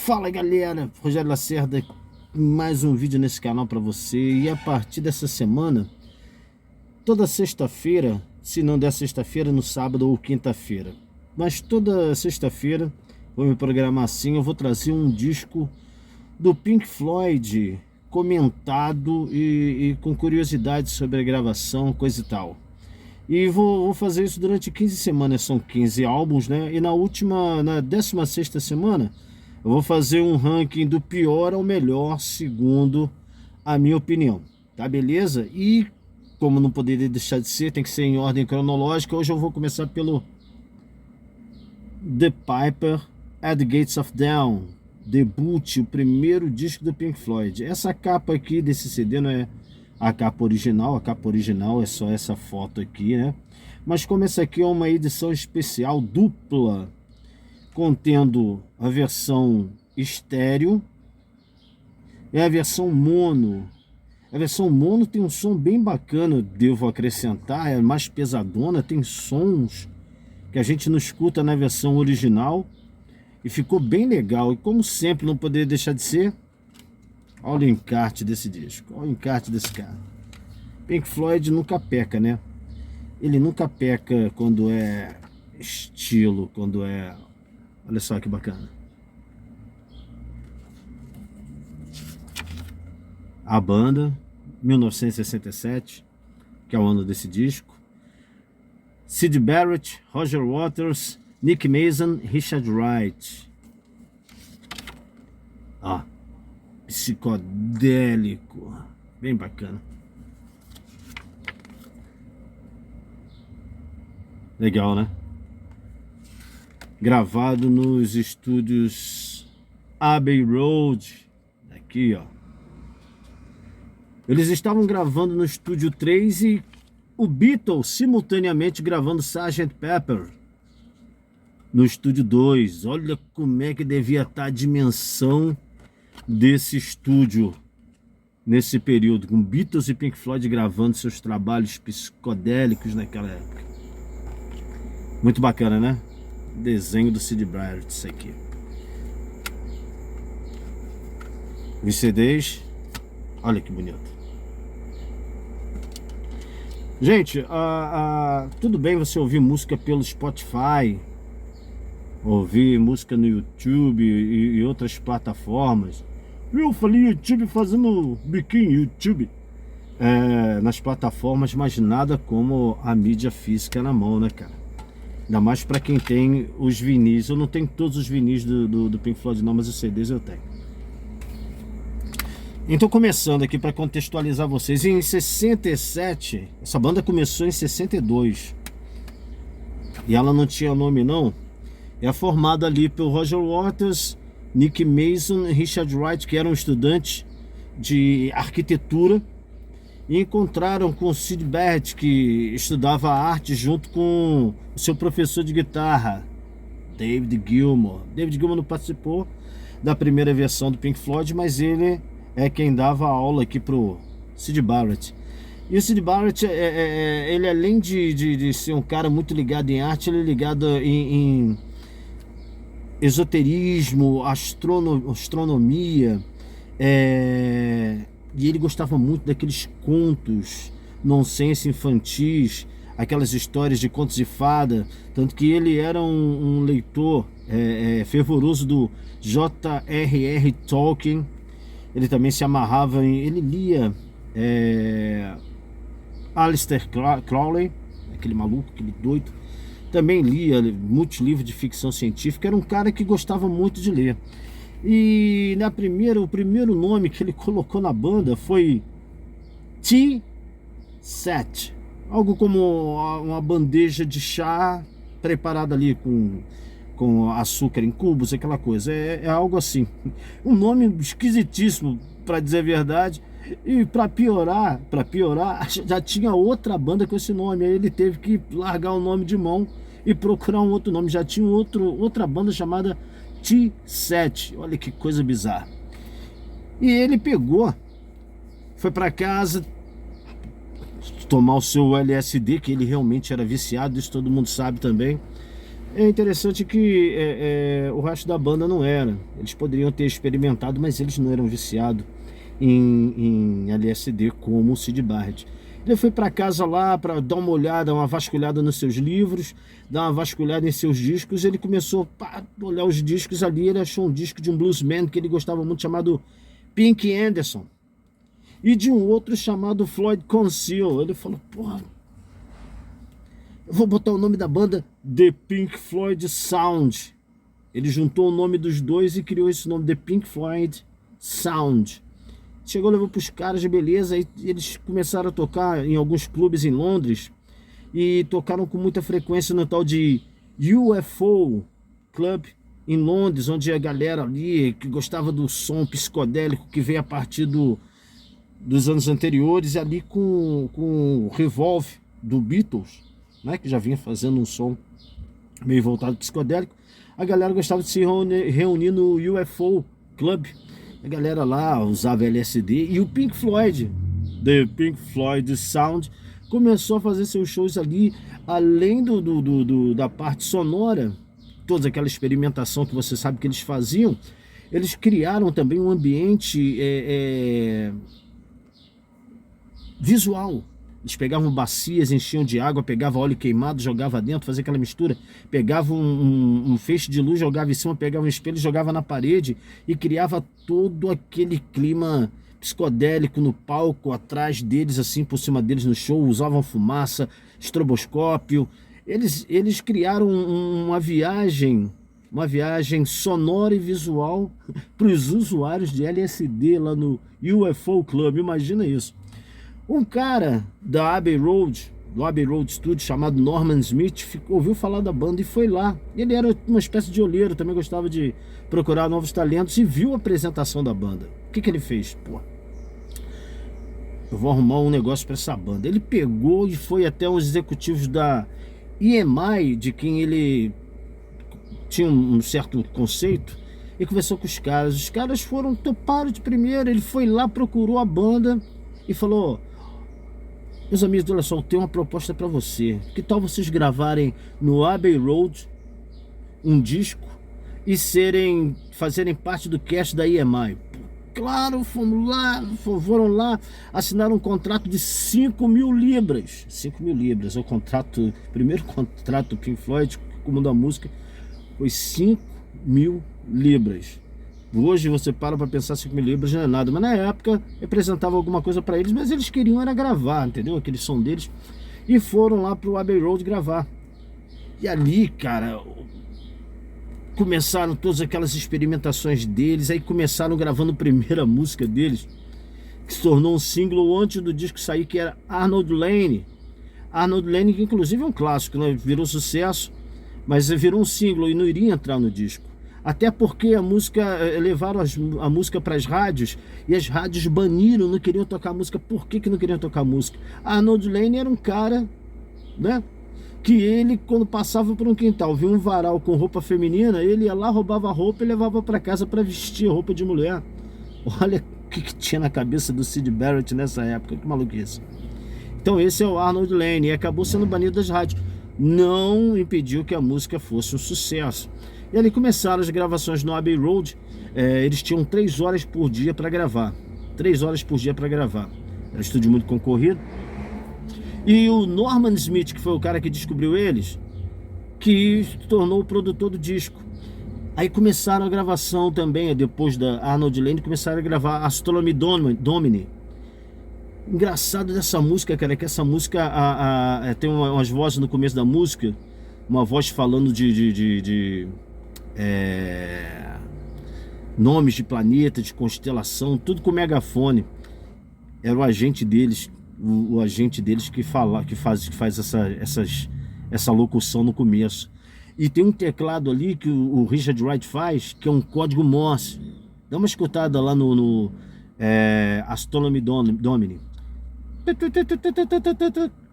Fala galera, Rogério Lacerda, mais um vídeo nesse canal para você. E a partir dessa semana, toda sexta-feira, se não der sexta-feira, no sábado ou quinta-feira, mas toda sexta-feira, vou me programar assim, eu vou trazer um disco do Pink Floyd comentado e com curiosidades sobre a gravação, coisa e tal. E vou fazer isso durante 15 semanas, são 15 álbuns, né? E na 16ª semana, eu vou fazer um ranking do pior ao melhor, segundo a minha opinião, tá beleza? E como não poderia deixar de ser, tem que ser em ordem cronológica, hoje eu vou começar pelo The Piper at the Gates of Dawn, debut, o primeiro disco do Pink Floyd. Essa capa aqui desse CD não é a capa original é só essa foto aqui, né? Mas como essa aqui é uma edição especial dupla, contendo a versão estéreo e a versão mono. A versão mono tem um som bem bacana, devo acrescentar, é mais pesadona, tem sons que a gente não escuta na versão original e ficou bem legal. E como sempre, não poderia deixar de ser, olha o encarte desse disco, olha o encarte desse cara. Pink Floyd nunca peca, né? Ele nunca peca quando é estilo, quando é... Olha só que bacana. A banda, 1967, que é o ano desse disco. Syd Barrett, Roger Waters, Nick Mason, Richard Wright. Ó, psicodélico, bem bacana. Legal, né? Gravado nos estúdios Abbey Road, aqui ó. Eles estavam gravando no estúdio 3 e o Beatles simultaneamente gravando Sgt. Pepper no estúdio 2. Olha como é que devia estar a dimensão desse estúdio nesse período, com Beatles e Pink Floyd gravando seus trabalhos psicodélicos naquela época. Muito bacana, né? Desenho do Syd Barrett, isso aqui. Os CDs, olha que bonito. Gente, tudo bem você ouvir música pelo Spotify, ouvir música no YouTube e outras plataformas. Eu falei YouTube fazendo biquinho, YouTube. Nas plataformas, mas nada como a mídia física na mão, né, cara? Ainda mais para quem tem os vinis. Eu não tenho todos os vinis do Pink Floyd não, mas os CDs eu tenho. Então, começando aqui para contextualizar vocês, em 67, essa banda começou em 62 e ela não tinha nome não. É formada ali pelo Roger Waters, Nick Mason e Richard Wright, que eram estudantes de arquitetura, e encontraram com o Syd Barrett, que estudava arte junto com o seu professor de guitarra, David Gilmour. David Gilmour não participou da primeira versão do Pink Floyd, mas ele é quem dava aula aqui pro Syd Barrett. E o Syd Barrett, ele além de ser um cara muito ligado em arte, ele é ligado em esoterismo, astronomia, e ele gostava muito daqueles contos nonsense infantis, aquelas histórias de contos de fada, tanto que ele era um leitor fervoroso do J.R.R. Tolkien. Ele também se amarrava ele lia Aleister Crowley, aquele maluco, aquele doido. Também lia muitos livros de ficção científica. Era um cara que gostava muito de ler. E o primeiro nome que ele colocou na banda foi Tea-Set, algo como uma bandeja de chá preparada ali com açúcar em cubos, aquela coisa. É algo assim, um nome esquisitíssimo, para dizer a verdade. E para piorar, já tinha outra banda com esse nome. Aí ele teve que largar o nome de mão e procurar um outro nome. Já tinha outra banda chamada Tea-Set. Olha que coisa bizarra. E ele foi para casa tomar o seu LSD, que ele realmente era viciado, isso todo mundo sabe também. É interessante que o resto da banda não era. Eles poderiam ter experimentado, mas eles não eram viciados em LSD como o Syd Barrett. Ele foi para casa lá para dar uma olhada, uma vasculhada nos seus livros, dar uma vasculhada em seus discos. Ele começou a olhar os discos ali, ele achou um disco de um bluesman que ele gostava muito, chamado Pink Anderson, e de um outro chamado Floyd Conceal. Ele falou, porra, eu vou botar o nome da banda The Pink Floyd Sound. Ele juntou o nome dos dois e criou esse nome, The Pink Floyd Sound. Chegou, levou para os caras de beleza, e eles começaram a tocar em alguns clubes em Londres, e tocaram com muita frequência no tal de UFO Club em Londres, onde a galera ali que gostava do som psicodélico que veio a partir dos anos anteriores, e ali com o Revolve do Beatles, né, que já vinha fazendo um som meio voltado psicodélico, a galera gostava de se reunir no UFO Club. A galera lá usava LSD, e o Pink Floyd, The Pink Floyd Sound, começou a fazer seus shows ali, além da parte sonora, toda aquela experimentação que você sabe que eles faziam. Eles criaram também um ambiente visual. Eles pegavam bacias, enchiam de água, pegavam óleo queimado, jogava dentro, fazia aquela mistura, pegava um feixe de luz, jogava em cima, pegava um espelho, jogava na parede, e criava todo aquele clima psicodélico no palco, atrás deles, assim, por cima deles no show. Usavam fumaça, estroboscópio. Eles criaram uma viagem sonora e visual para os usuários de LSD lá no UFO Club. Imagina isso. Um cara da Abbey Road, do Abbey Road Studio, chamado Norman Smith, ouviu falar da banda e foi lá. Ele era uma espécie de olheiro, também gostava de procurar novos talentos, e viu a apresentação da banda. O que ele fez? Pô, eu vou arrumar um negócio para essa banda. Ele pegou e foi até os executivos da EMI, de quem ele tinha um certo conceito, e conversou com os caras. Os caras toparam de primeira. Ele foi lá, procurou a banda e falou: meus amigos, olha só, eu tenho uma proposta para você. Que tal vocês gravarem no Abbey Road um disco e fazerem parte do cast da EMI? Claro, foram lá, assinaram um contrato de 5 mil libras. 5 mil libras, é o primeiro contrato do Pink Floyd com o mundo da música, foi 5 mil libras. Hoje você para pensar, 5 mil libras não é nada, mas na época representava alguma coisa para eles, mas eles queriam era gravar, entendeu? Aquele som deles, e foram lá pro Abbey Road gravar. E ali, cara, começaram todas aquelas experimentações deles. Aí começaram gravando a primeira música deles, que se tornou um single antes do disco sair, que era Arnold Lane. Arnold Lane, que inclusive é um clássico, né? Virou sucesso, mas virou um single e não iria entrar no disco. Até porque a música, levaram a música para as rádios, e as rádios baniram, não queriam tocar música. Por que não queriam tocar música? Arnold Lane era um cara, né, que ele, quando passava por um quintal, via um varal com roupa feminina, ele ia lá, roubava a roupa e levava para casa para vestir roupa de mulher. Olha o que tinha na cabeça do Syd Barrett nessa época, que maluquice. Então esse é o Arnold Lane, e acabou sendo banido das rádios. Não impediu que a música fosse um sucesso. E ali começaram as gravações no Abbey Road. Eles tinham 3 horas por dia para gravar. 3 horas por dia para gravar. Era um estúdio muito concorrido. E o Norman Smith, que foi o cara que descobriu eles, que se tornou o produtor do disco. Aí começaram a gravação também, depois da Arnold Lane, começaram a gravar Astronomy Domini. Engraçado dessa música, cara, é que essa música tem umas vozes no começo da música, uma voz falando de nomes de planeta, de constelação, tudo com megafone. Era o agente deles, o agente deles que faz essa locução no começo. E tem um teclado ali que o Richard Wright faz, que é um código Morse. Dá uma escutada lá no Astronomy Domini.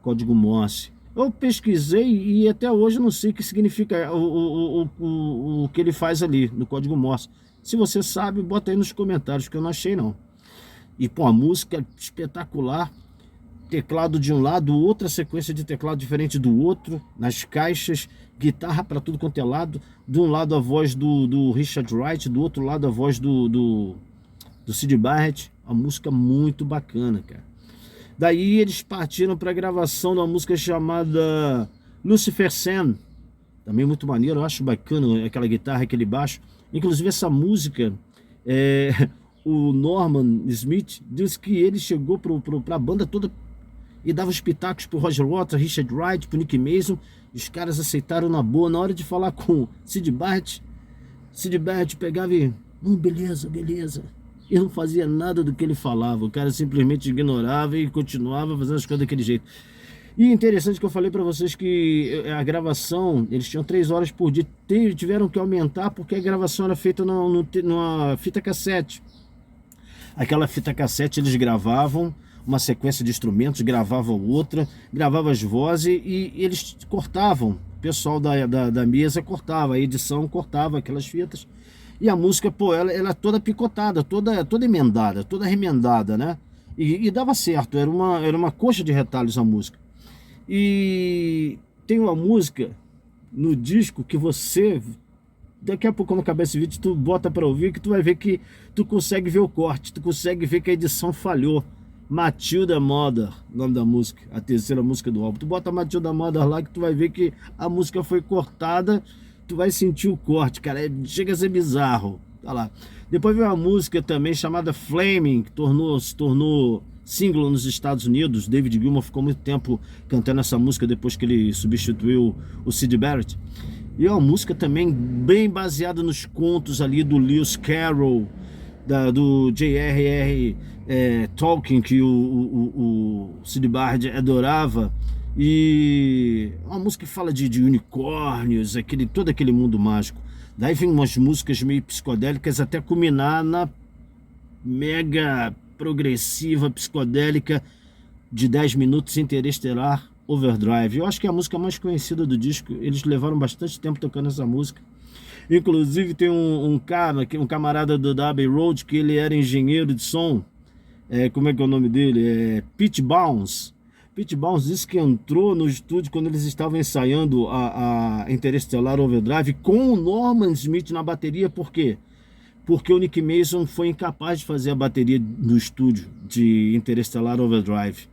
Código Morse. Eu pesquisei e até hoje eu não sei o que significa o que ele faz ali no código Morse. Se você sabe, bota aí nos comentários, que eu não achei não. E pô, a música é espetacular. teclado de um lado, outra sequência de teclado diferente do outro, nas caixas, guitarra para tudo quanto é lado. De um lado a voz do Richard Wright, do outro lado a voz do Syd Barrett. Uma música muito bacana, cara. Daí eles partiram para a gravação de uma música chamada Lucifer Sam. Também muito maneiro, eu acho bacana aquela guitarra, aquele baixo. Inclusive essa música, o Norman Smith disse que ele chegou para a banda toda e dava os pitacos pro Roger Waters, Richard Wright, pro Nick Mason. Os caras aceitaram na boa. Na hora de falar com Syd Barrett pegava e... beleza, beleza. E não fazia nada do que ele falava. O cara simplesmente ignorava e continuava fazendo as coisas daquele jeito. E interessante que eu falei para vocês que a gravação, eles tinham 3 horas por dia. Tiveram que aumentar porque a gravação era feita numa fita cassete. Aquela fita cassete eles gravavam uma sequência de instrumentos, gravavam outra, gravavam as vozes e eles cortavam. O pessoal da mesa cortava, a edição cortava aquelas fitas. E a música, ela toda picotada, toda emendada, toda remendada, né? E dava certo, era uma coxa de retalhos a música. E tem uma música no disco que você... Daqui a pouco, quando acabar esse vídeo, tu bota pra ouvir, que tu vai ver que tu consegue ver o corte, tu consegue ver que a edição falhou. Matilda Mother, nome da música, a terceira música do álbum. Tu bota Matilda Mother lá que tu vai ver que a música foi cortada, tu vai sentir o corte, cara, chega a ser bizarro. Tá lá. Depois veio uma música também chamada Flaming, que se tornou single nos Estados Unidos. David Gilmour ficou muito tempo cantando essa música depois que ele substituiu o Syd Barrett. E é uma música também bem baseada nos contos ali do Lewis Carroll, do J.R.R. Tolkien, que o Syd Barrett adorava. E uma música que fala de unicórnios, todo aquele mundo mágico. Daí vem umas músicas meio psicodélicas até culminar na mega progressiva psicodélica de 10 minutos, Interestelar Overdrive. Eu acho que é a música mais conhecida do disco. Eles levaram bastante tempo tocando essa música. Inclusive tem um camarada do Abbey Road, que ele era engenheiro de som. Como é que é o nome dele? Pete Bounce. Pete Bounce disse que entrou no estúdio quando eles estavam ensaiando a Interestelar Overdrive com o Norman Smith na bateria. Por quê? Porque o Nick Mason foi incapaz de fazer a bateria no estúdio de Interestelar Overdrive.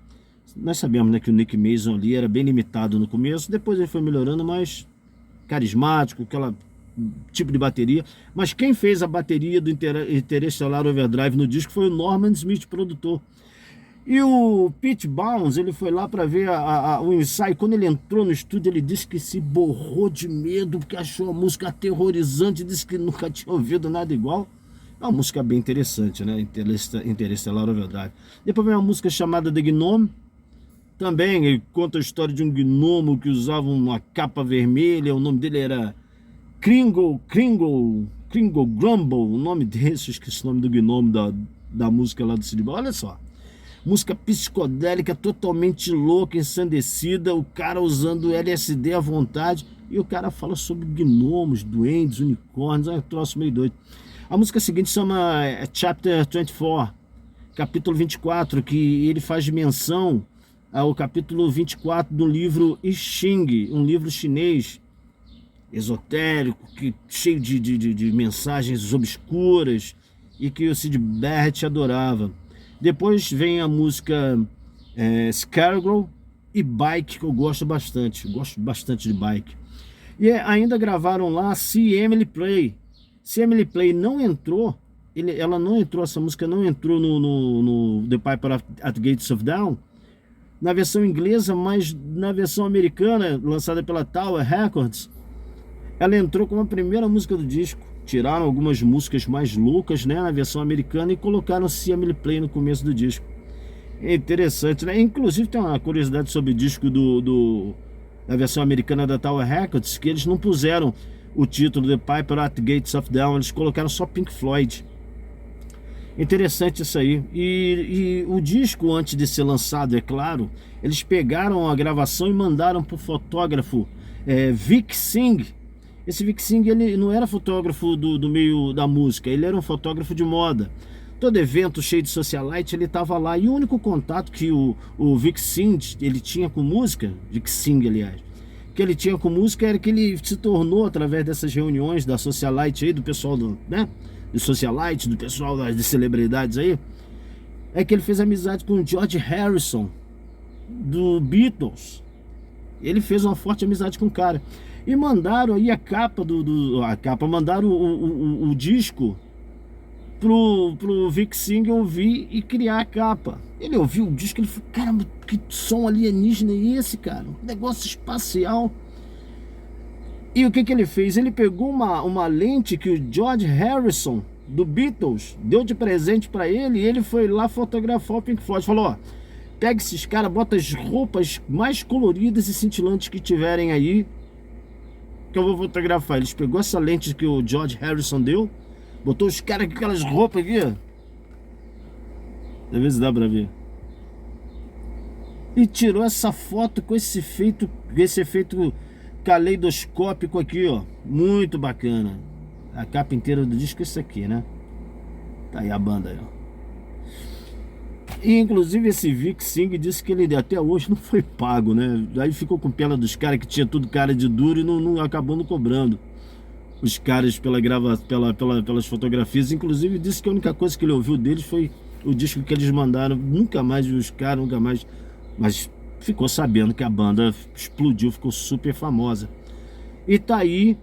Nós sabemos, né, que o Nick Mason ali era bem limitado no começo, depois ele foi melhorando, mais carismático, aquele tipo de bateria. Mas quem fez a bateria do Interestelar Overdrive no disco foi o Norman Smith, produtor. E o Pete Bounce, ele foi lá para ver o ensaio. Quando ele entrou no estúdio, ele disse que se borrou de medo, porque achou a música aterrorizante, disse que nunca tinha ouvido nada igual. É uma música bem interessante, né? Interestelar Overdrive. Depois vem uma música chamada The Gnome. Também ele conta a história de um gnomo que usava uma capa vermelha. O nome dele era Kringle Grumble. O nome desse, esqueci o nome do gnomo da música lá do Syd Barrett. Olha só. Música psicodélica, totalmente louca, ensandecida, o cara usando LSD à vontade, e o cara fala sobre gnomos, duendes, unicórnios, é um troço meio doido. A música seguinte se chama Chapter 24, capítulo 24, que ele faz menção ao capítulo 24 do livro I Ching, um livro chinês esotérico, cheio de mensagens obscuras, e que o Syd Barrett adorava. Depois vem a música Scarecrow e Bike, que eu gosto bastante. Gosto bastante de Bike. E ainda gravaram lá See Emily Play. See Emily Play não entrou, ela não entrou, essa música não entrou no The Piper at Gates of Dawn, na versão inglesa, mas na versão americana, lançada pela Tower Records, ela entrou como a primeira música do disco. Tiraram algumas músicas mais loucas, né, na versão americana, e colocaram See Emily Play no começo do disco. É interessante, né? Inclusive tem uma curiosidade sobre o disco da versão americana da Tower Records, que eles não puseram o título The Piper at Gates of Dawn, eles colocaram só Pink Floyd. Interessante isso aí. E o disco, antes de ser lançado, é claro, eles pegaram a gravação e mandaram para o fotógrafo Vic Singh. Esse Vic Singh, ele não era fotógrafo do meio da música, ele era um fotógrafo de moda. todo evento cheio de socialite, ele tava lá. E o único contato que o Vic Singh, ele tinha com música, Vic Singh, aliás, que ele tinha com música era que ele se tornou, através dessas reuniões da socialite aí, do pessoal do, né, do socialite, do pessoal das celebridades aí, é que ele fez amizade com o George Harrison, do Beatles. Ele fez uma forte amizade com o cara. E mandaram aí a capa mandaram o disco pro Vic Singh ouvir e criar a capa. Ele ouviu o disco, ele falou, caramba, que som alienígena é esse, cara? Um negócio espacial. E o que ele fez? Ele pegou uma lente que o George Harrison, do Beatles, deu de presente para ele, e ele foi lá fotografar o Pink Floyd. Falou, ó, pega esses caras, bota as roupas mais coloridas e cintilantes que tiverem aí, que eu vou fotografar. Eles pegou essa lente que o George Harrison deu, botou os caras com aquelas roupas aqui, ó. Às vezes dá pra ver. E tirou essa foto com esse efeito caleidoscópico aqui, ó. Muito bacana. A capa inteira do disco é isso aqui, né? Tá aí a banda aí, ó. E inclusive esse Vic Singh disse que ele até hoje não foi pago, né? Aí ficou com pena dos caras que tinha tudo cara de duro e não acabou não cobrando os caras pelas fotografias. Inclusive disse que a única coisa que ele ouviu deles foi o disco que eles mandaram. Nunca mais viu os caras, nunca mais. Mas ficou sabendo que a banda explodiu, ficou super famosa. E tá aí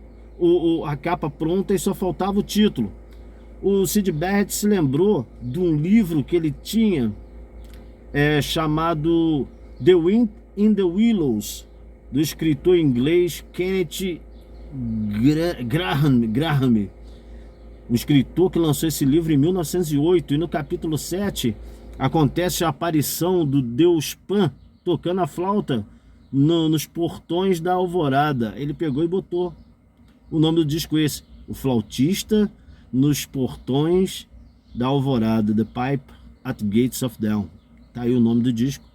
a capa pronta e só faltava o título. O Syd Barrett se lembrou de um livro que ele tinha chamado The Wind in the Willows, do escritor inglês Kenneth Grahame, um escritor que lançou esse livro em 1908, e no capítulo 7 acontece a aparição do deus Pan tocando a flauta nos portões da alvorada. Ele pegou e botou o nome do disco esse, O Flautista nos Portões da Alvorada, The Pipe at Gates of Dawn. Tá aí o nome do disco.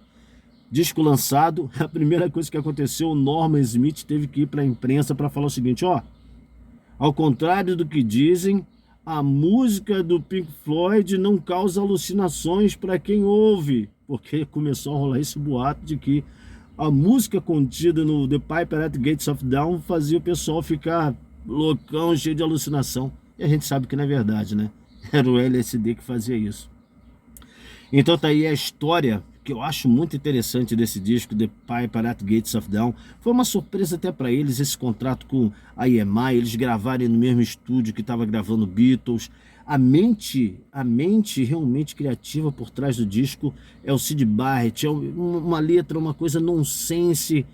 Disco lançado, a primeira coisa que aconteceu, o Norman Smith teve que ir para a imprensa para falar o seguinte, ó, ao contrário do que dizem, a música do Pink Floyd não causa alucinações para quem ouve, porque começou a rolar esse boato de que a música contida no The Piper at Gates of Dawn fazia o pessoal ficar loucão, cheio de alucinação. E a gente sabe que não é verdade, né? Era o LSD que fazia isso. Então tá aí a história que eu acho muito interessante desse disco, The Piper at Gates of Dawn. Foi uma surpresa até para eles esse contrato com a EMI, eles gravarem no mesmo estúdio que estava gravando Beatles. A mente realmente criativa por trás do disco é o Syd Barrett, é uma letra, uma coisa nonsense,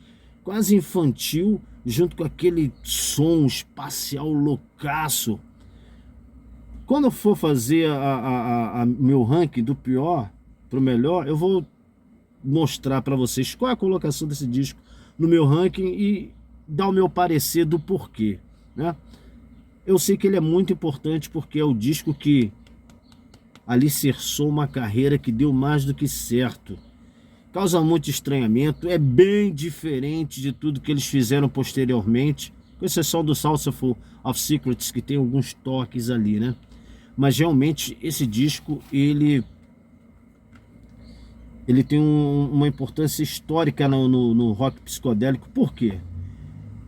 quase infantil, junto com aquele som espacial loucaço. Quando eu for fazer meu ranking do pior para o melhor, eu vou mostrar para vocês qual é a colocação desse disco no meu ranking e dar o meu parecer do porquê, né? Eu sei que ele é muito importante porque é o disco que alicerçou uma carreira que deu mais do que certo. Causa muito estranhamento, é bem diferente de tudo que eles fizeram posteriormente, com exceção do Saucerful of Secrets, que tem alguns toques ali, né? Mas realmente esse disco, ele tem uma importância histórica no rock psicodélico. Por quê?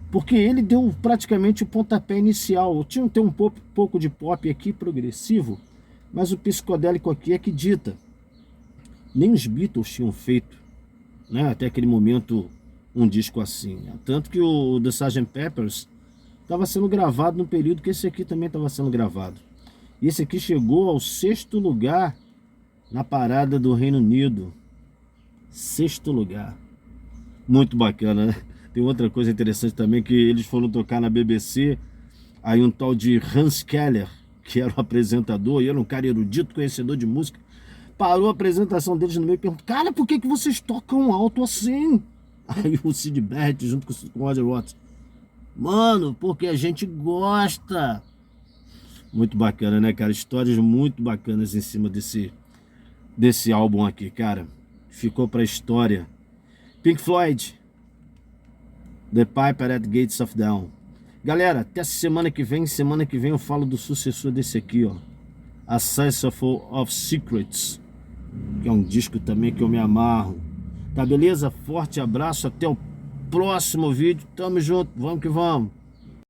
Porque ele deu praticamente o pontapé inicial. Tem um pouco de pop aqui, progressivo, mas o psicodélico aqui é que dita. Nem os Beatles tinham feito, né, até aquele momento, um disco assim. Tanto que o The Sgt. Pepper's estava sendo gravado no período que esse aqui também estava sendo gravado. E esse aqui chegou ao 6º lugar na parada do Reino Unido. 6º lugar. Muito bacana, né? Tem outra coisa interessante também, que eles foram tocar na BBC, aí um tal de Hans Keller, que era o apresentador, e era um cara erudito, conhecedor de música, parou a apresentação deles no meio e perguntou, cara, por que vocês tocam alto assim? Aí o Syd Barrett, junto com o Roger Waters, mano, porque a gente gosta. Muito bacana, né, cara? Histórias muito bacanas em cima desse álbum aqui, cara. Ficou pra história. Pink Floyd, The Piper at Gates of Dawn. Galera, até semana que vem. Semana que vem eu falo do sucessor desse aqui, ó. A Sisyphus of Secrets, que é um disco também que eu me amarro. Tá beleza? Forte abraço, até o próximo vídeo. Tamo junto, vamos que vamos.